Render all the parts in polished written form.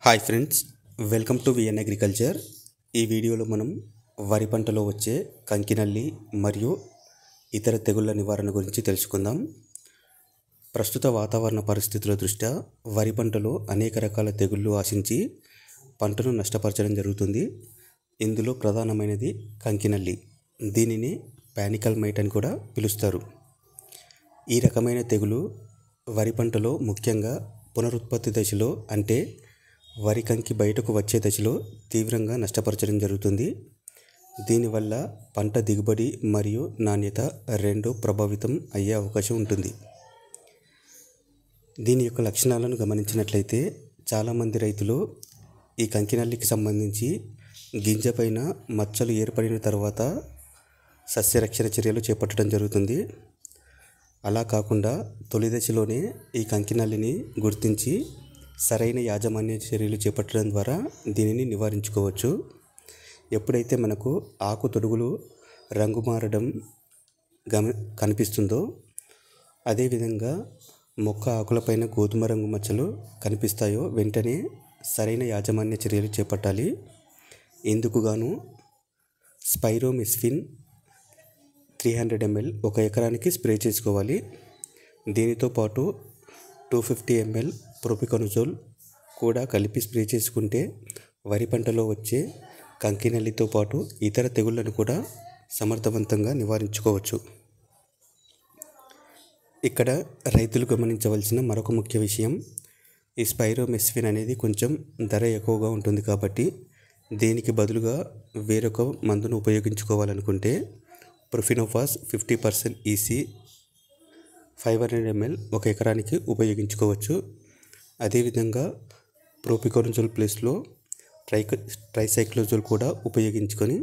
Hi friends, welcome to VN agriculture. ఈ వీడియోలో మనం వరి పంటలో వచ్చే కంకినల్లి మరియు ఇతర తెగుళ్ల నివారణ గురించి తెలుసుకుందాం. ప్రస్తుత వాతావరణ పరిస్థితుల దృష్ట్యా వరి పంటలో అనేక రకాల తెగుళ్లు ఆశించి పంటను నష్టపరచడం జరుగుతుంది. ఇందులో ప్రధానమైనది కంకినల్లి. దీనిని పానికల్ మైట్ అని కూడా పిలుస్తారు. ఈ రకమైన తెగులు వరి పంటలో ముఖ్యంగా పునరుత్పత్తి దశలో, అంటే వరి కంకి బయటకు వచ్చే దశలో తీవ్రంగా నష్టపరచడం జరుగుతుంది. దీనివల్ల పంట దిగుబడి మరియు నాణ్యత రెండూ ప్రభావితం అయ్యే అవకాశం ఉంటుంది. దీని యొక్క లక్షణాలను గమనించినట్లయితే చాలామంది రైతులు ఈ కంకినల్లికి సంబంధించి గింజపైన మచ్చలు ఏర్పడిన తర్వాత సస్యరక్షణ చర్యలు చేపట్టడం జరుగుతుంది. అలా కాకుండా తొలి దశలోనే ఈ కంకినల్లిని గుర్తించి సరైన యాజమాన్య చర్యలు చేపట్టడం ద్వారా దీనిని నివారించుకోవచ్చు. ఎప్పుడైతే మనకు ఆకు తొడుగులు రంగు మారడం కనిపిస్తుందో, అదేవిధంగా మొక్క ఆకులపైన గోధుమ రంగు మచ్చలు కనిపిస్తాయో వెంటనే సరైన యాజమాన్య చర్యలు చేపట్టాలి. ఇందుకు గాను స్పైరోమెస్ఫిన్ 300 ml 1 ఎకరానికి స్ప్రే చేసుకోవాలి. దీనితో పాటు 250 ml ప్రొపికొనజోల్ కూడా కలిపి స్ప్రే చేసుకుంటే వరి పంటలో వచ్చే కంకినల్లితో పాటు ఇతర తెగుళ్లను కూడా సమర్థవంతంగా నివారించుకోవచ్చు. ఇక్కడ రైతులు గమనించవలసిన మరొక ముఖ్య విషయం, ఈ స్పైరోమెస్ఫిన్ అనేది కొంచెం ధర ఎక్కువగా ఉంటుంది కాబట్టి దీనికి బదులుగా వేరొక మందును ఉపయోగించుకోవాలనుకుంటే ప్రొఫినోఫాస్ 50% EC 500 ml 1 ఎకరానికి ఉపయోగించుకోవచ్చు. అదేవిధంగా ప్రొపికొనజోల్ ప్లేస్లో ట్రైసైక్లోజోల్ కూడా ఉపయోగించుకొని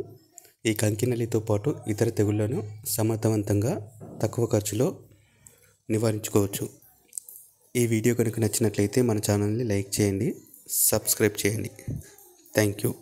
ఈ కంకినల్లితో పాటు ఇతర తెగుళ్లను సమర్థవంతంగా తక్కువ ఖర్చులో నివారించుకోవచ్చు. ఈ వీడియో కనుక నచ్చినట్లయితే మన ఛానల్ని లైక్ చేయండి, సబ్స్క్రైబ్ చేయండి. Thank you.